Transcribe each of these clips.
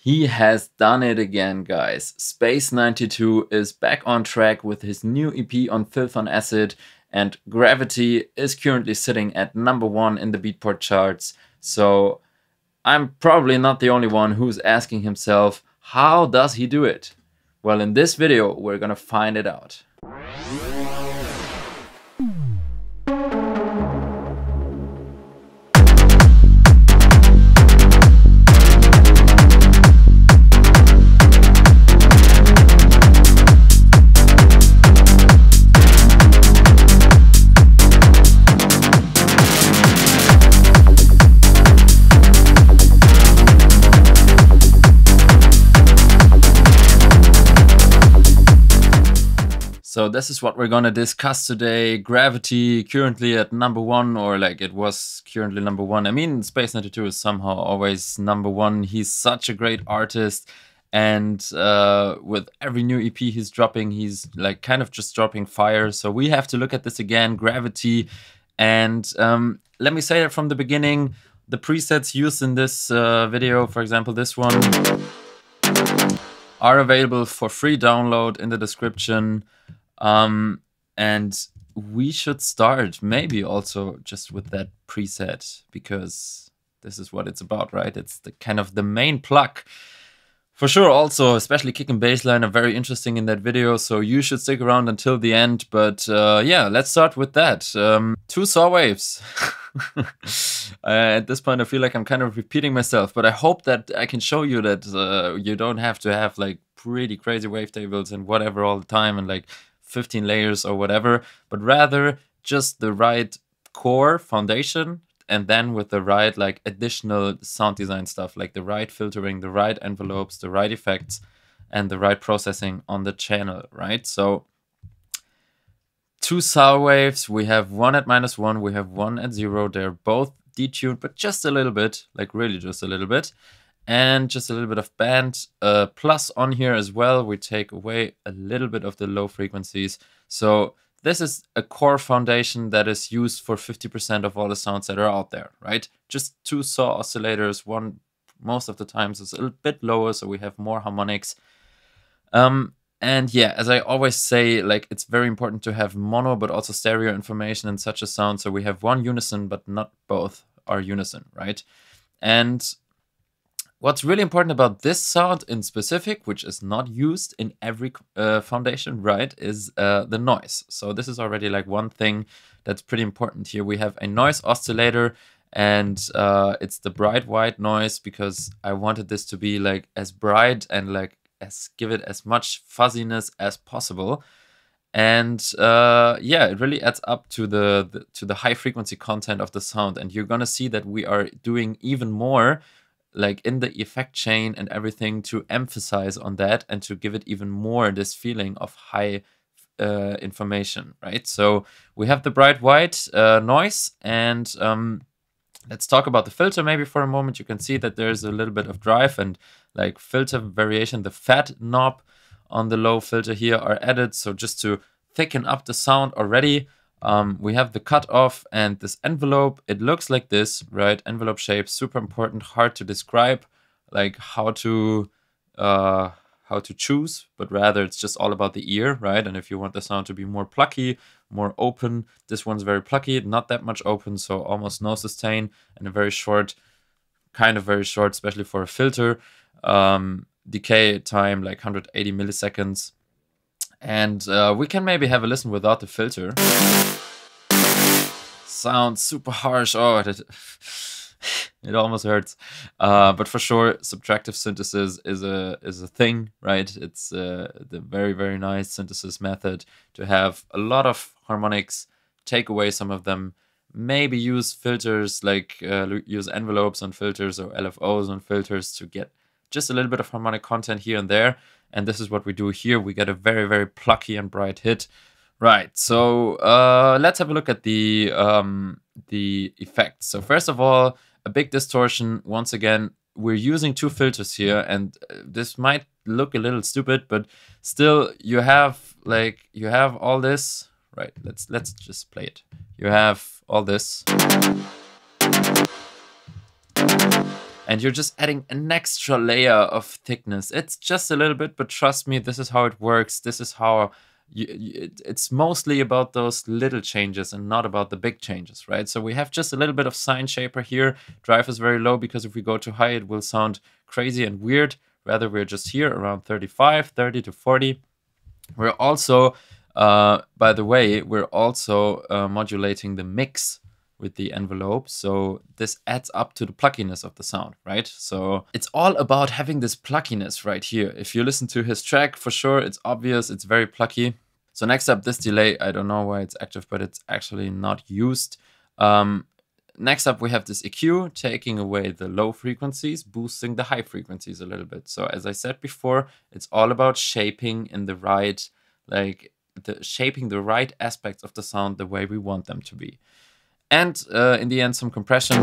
He has done it again, guys. Space92 is back on track with his new EP on Filth on Acid, and Gravity is currently sitting at #1 in the Beatport charts. So I'm probably not the only one who's asking himself, how does he do it? Well, in this video, we're gonna find it out. So this is what we're gonna discuss today. Gravity currently at #1, or like it was currently #1. I mean, Space92 is somehow always #1. He's such a great artist, and with every new EP he's dropping, he's like kind of just dropping fire. So we have to look at this again, Gravity. And let me say that from the beginning, the presets used in this video, for example, this one, are available for free download in the description. And we should start maybe also just with that preset, because this is what it's about, right? It's the kind of the main pluck. For sure, also, especially kick and bass line are very interesting in that video, so you should stick around until the end. But yeah, let's start with that. 2 saw waves. At this point, I feel like I'm kind of repeating myself, but I hope that I can show you that you don't have to have like pretty crazy wavetables and whatever all the time and like 15 layers or whatever, but rather just the right core foundation, and then with the right like additional sound design stuff, like the right filtering, the right envelopes, the right effects, and the right processing on the channel, right? So 2 sour waves, we have one at -1, we have one at 0. They're both detuned, but just a little bit, like really just a little bit. And just a little bit of band plus on here as well. We take away a little bit of the low frequencies. So this is a core foundation that is used for 50% of all the sounds that are out there, right? Just 2 saw oscillators. One most of the times is a little bit lower, so we have more harmonics. And yeah, as I always say, like it's very important to have mono but also stereo information in such a sound. So we have one unison, but not both are unison, right? And what's really important about this sound in specific, which is not used in every foundation, right, is the noise. So this is already like one thing that's pretty important here. We have a noise oscillator, and it's the bright white noise, because I wanted this to be like as bright and like give it as much fuzziness as possible. And yeah, it really adds up to the high frequency content of the sound, and you're gonna see that we are doing even more like in the effect chain and everything to emphasize on that and to give it even more this feeling of high information, right? So we have the bright white noise, and let's talk about the filter maybe for a moment. You can see that there's a little bit of drive and like filter variation. The fat knob on the low filter here are added, so just to thicken up the sound already. We have the cutoff and this envelope. It looks like this, right? Envelope shape, super important, hard to describe, like how to choose, but rather it's just all about the ear, right? And if you want the sound to be more plucky, more open, this one's very plucky, not that much open, so almost no sustain, and a very short, kind of very short, especially for a filter. Decay time like 180 milliseconds. And we can maybe have a listen without the filter. Sounds super harsh. Oh, it almost hurts. But for sure, subtractive synthesis is a thing, right? It's the very, very nice synthesis method to have a lot of harmonics, take away some of them, maybe use filters, like use envelopes on filters or LFOs on filters to get just a little bit of harmonic content here and there. And this is what we do here. We get a very, very plucky and bright hit. Right, so let's have a look at the effects. So first of all, a big distortion. Once again, we're using 2 filters here, and this might look a little stupid, but still you have all this. Right, let's just play it. You have all this. and you're just adding an extra layer of thickness. It's just a little bit, but trust me, this is how it works. This is how it's mostly about those little changes and not about the big changes, right? So we have just a little bit of sine shaper here. Drive is very low because if we go too high, it will sound crazy and weird. Rather, we're just here around 35, 30 to 40. We're also, by the way, we're also modulating the mix with the envelope. So this adds up to the pluckiness of the sound, right? So it's all about having this pluckiness right here. If you listen to his track, for sure, it's obvious, it's very plucky. So next up, this delay, I don't know why it's active, but it's actually not used. Next up, we have this EQ, taking away the low frequencies, boosting the high frequencies a little bit. So as I said before, it's all about shaping in the right, shaping the right aspects of the sound the way we want them to be. And in the end, some compression,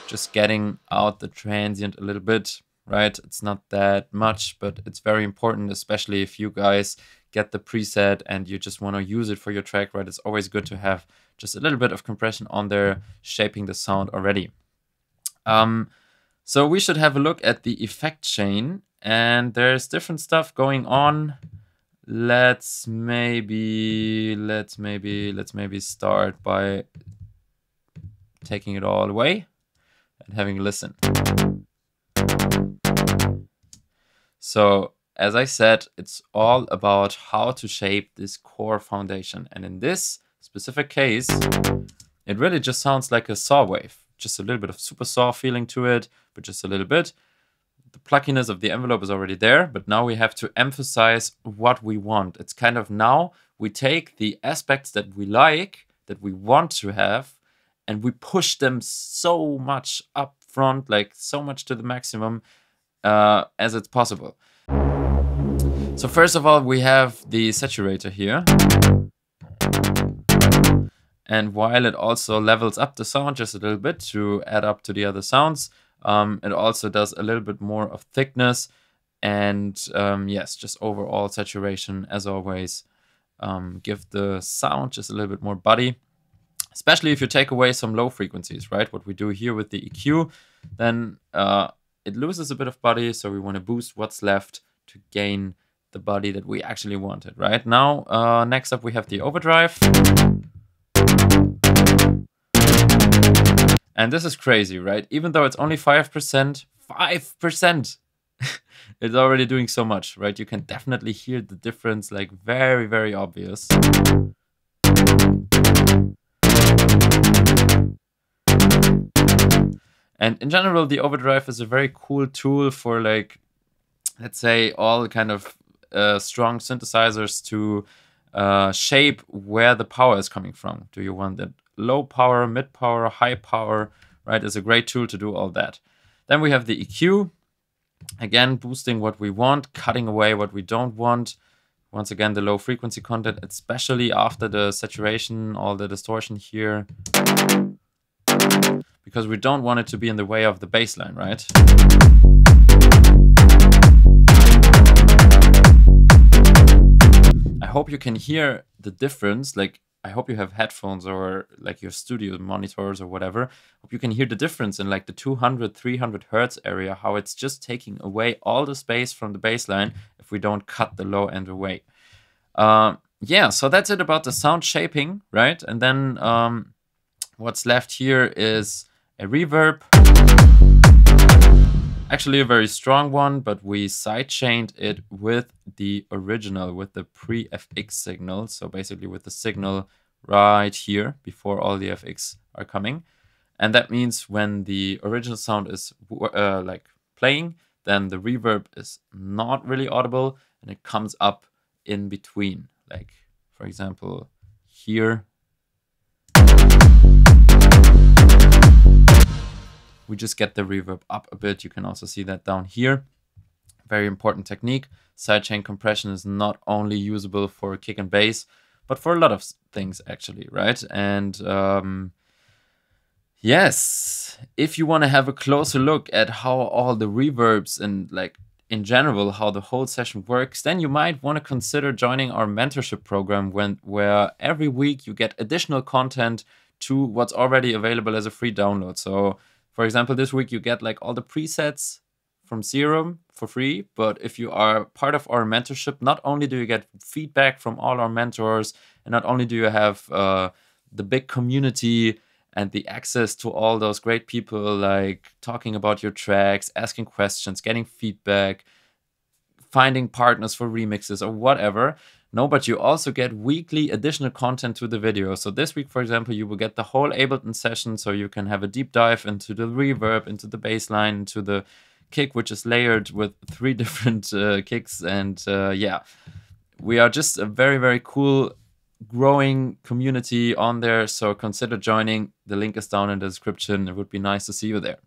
just getting out the transient a little bit, right? It's not that much, but it's very important, especially if you guys get the preset and you just want to use it for your track, right? It's always good to have just a little bit of compression on there, shaping the sound already. So we should have a look at the effect chain, and there's different stuff going on. Let's maybe start by taking it all away and having a listen. So as I said, it's all about how to shape this core foundation. And in this specific case, it really just sounds like a saw wave. Just a little bit of super saw feeling to it, but just a little bit. The pluckiness of the envelope is already there, but now we have to emphasize what we want. It's kind of now we take the aspects that we like, that we want to have, and we push them so much up front, like so much to the maximum as it's possible. So first of all, we have the saturator here. And while it also levels up the sound just a little bit to add up to the other sounds, it also does a little bit more of thickness and yes, just overall saturation as always. Give the sound just a little bit more body, especially if you take away some low frequencies, right? What we do here with the EQ, then it loses a bit of body, so we want to boost what's left to gain the body that we actually wanted, right? Now, next up we have the overdrive. And this is crazy, right? Even though it's only 5%, 5%, it's already doing so much, right? You can definitely hear the difference, like very, very obvious. And in general, the overdrive is a very cool tool for, like, let's say, all kind of strong synthesizers to shape where the power is coming from. Do you want it low power, mid power, high power, right? It's a great tool to do all that. Then we have the EQ, again, boosting what we want, cutting away what we don't want. Once again, the low frequency content, especially after the saturation, all the distortion here, because we don't want it to be in the way of the bass line, right? I hope you can hear the difference. Like, I hope you have headphones or like your studio monitors or whatever. Hope you can hear the difference in like the 200, 300 hertz area, how it's just taking away all the space from the bass line if we don't cut the low end away. Yeah, so that's it about the sound shaping, right? And then what's left here is a reverb. Actually a very strong one, but we sidechained it with the original, with the pre-FX signal. So basically with the signal right here before all the FX are coming. And that means when the original sound is like playing, then the reverb is not really audible and it comes up in between. Like, for example, here. We just get the reverb up a bit. You can also see that down here. Very important technique. Sidechain compression is not only usable for kick and bass, but for a lot of things actually, right? And yes, if you want to have a closer look at how all the reverbs and like in general, how the whole session works, then you might want to consider joining our mentorship program where every week you get additional content to what's already available as a free download. So For example, this week you get like all the presets from Serum for free, but if you are part of our mentorship, not only do you get feedback from all our mentors, and not only do you have the big community and the access to all those great people, like talking about your tracks, asking questions, getting feedback, finding partners for remixes or whatever. No, but you also get weekly additional content to the video. So this week, for example, you will get the whole Ableton session, so you can have a deep dive into the reverb, into the bass line, into the kick, which is layered with 3 different kicks. And yeah, we are just a very, very cool growing community on there. So consider joining. The link is down in the description. It would be nice to see you there.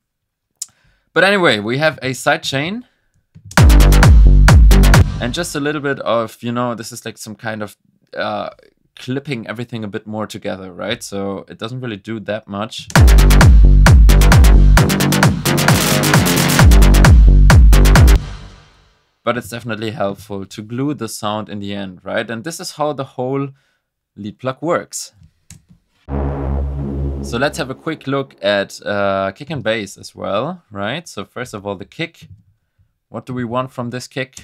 But anyway, we have a sidechain. And just a little bit of, you know, this is like some kind of clipping everything a bit more together, right? So it doesn't really do that much. But it's definitely helpful to glue the sound in the end, right? And this is how the whole lead plug works. So let's have a quick look at kick and bass as well, right? So first of all, the kick. What do we want from this kick?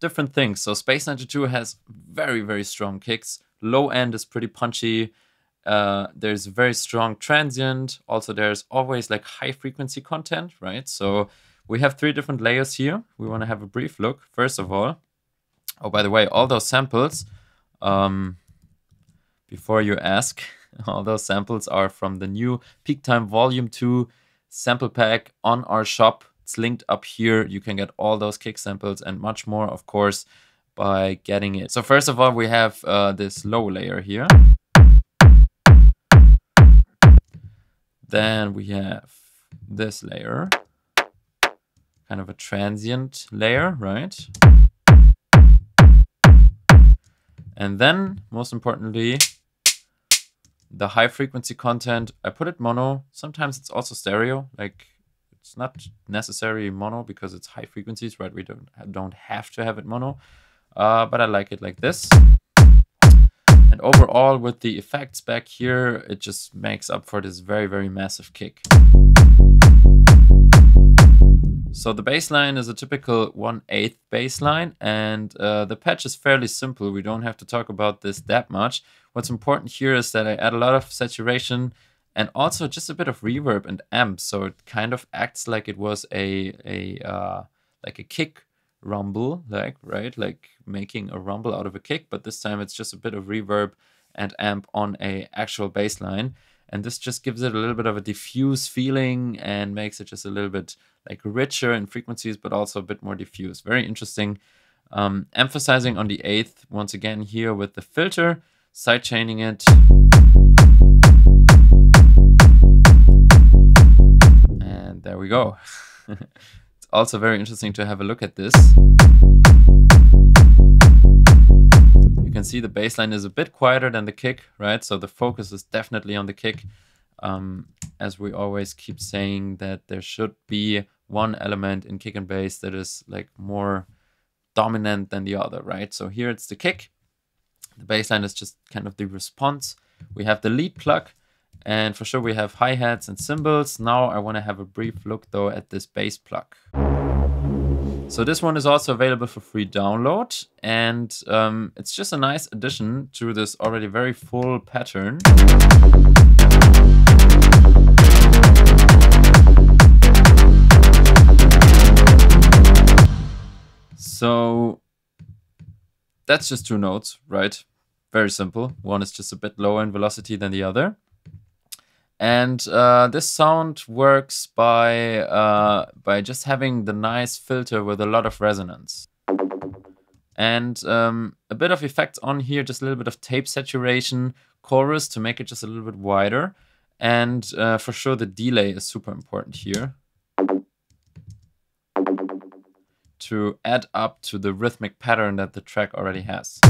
Different things. So Space 92 has very, very strong kicks. Low end is pretty punchy. There's very strong transient. Also, there's always like high frequency content, right? So we have 3 different layers here. We want to have a brief look. First of all, oh, by the way, all those samples, before you ask, all those samples are from the new Peak Time Volume 2 sample pack on our shop. It's linked up here. You can get all those kick samples and much more, of course, by getting it. So first of all, we have this low layer here. Then we have this layer, kind of a transient layer, right? And then, most importantly, the high frequency content. I put it mono. Sometimes it's also stereo, like it's not necessarily mono because it's high frequencies, right? We don't have to have it mono, but I like it like this. And overall, with the effects back here, it just makes up for this very, very massive kick. So the bass line is a typical 1/8 bass line, and the patch is fairly simple. We don't have to talk about this that much. What's important here is that I add a lot of saturation and also just a bit of reverb and amp, so it kind of acts like it was like a kick rumble, like, right, like making a rumble out of a kick, but this time it's just a bit of reverb and amp on a actual bass line, and this just gives it a little bit of a diffuse feeling and makes it just a little bit like richer in frequencies, but also a bit more diffuse. Very interesting. Emphasizing on the 8th once again here with the filter, sidechaining it. There we go. It's also very interesting to have a look at this. You can see the bass line is a bit quieter than the kick, right? So the focus is definitely on the kick. As we always keep saying that there should be one element in kick and bass that is like more dominant than the other, right? So here it's the kick. The bass line is just kind of the response. We have the lead plug. And for sure we have hi-hats and cymbals. Now I want to have a brief look though at this bass plug. So this one is also available for free download, and it's just a nice addition to this already very full pattern. So that's just 2 notes, right? Very simple. One is just a bit lower in velocity than the other. And this sound works by just having the nice filter with a lot of resonance. And a bit of effects on here, just a little bit of tape saturation, chorus to make it just a little bit wider. And for sure the delay is super important here, to add up to the rhythmic pattern that the track already has.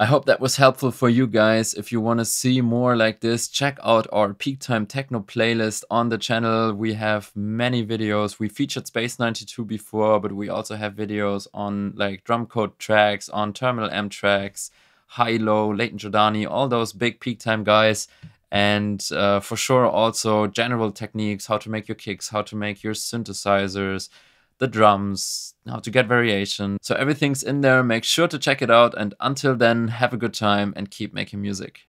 I hope that was helpful for you guys. If you want to see more like this, check out our Peak Time Techno playlist on the channel. We have many videos. We featured Space 92 before, but we also have videos on like drum code tracks, on terminal M tracks, high-low, Leighton Jordani, all those big Peak Time guys. And for sure also general techniques, how to make your kicks, how to make your synthesizers, the drums, how to get variation. So everything's in there. Make sure to check it out. And until then, have a good time and keep making music.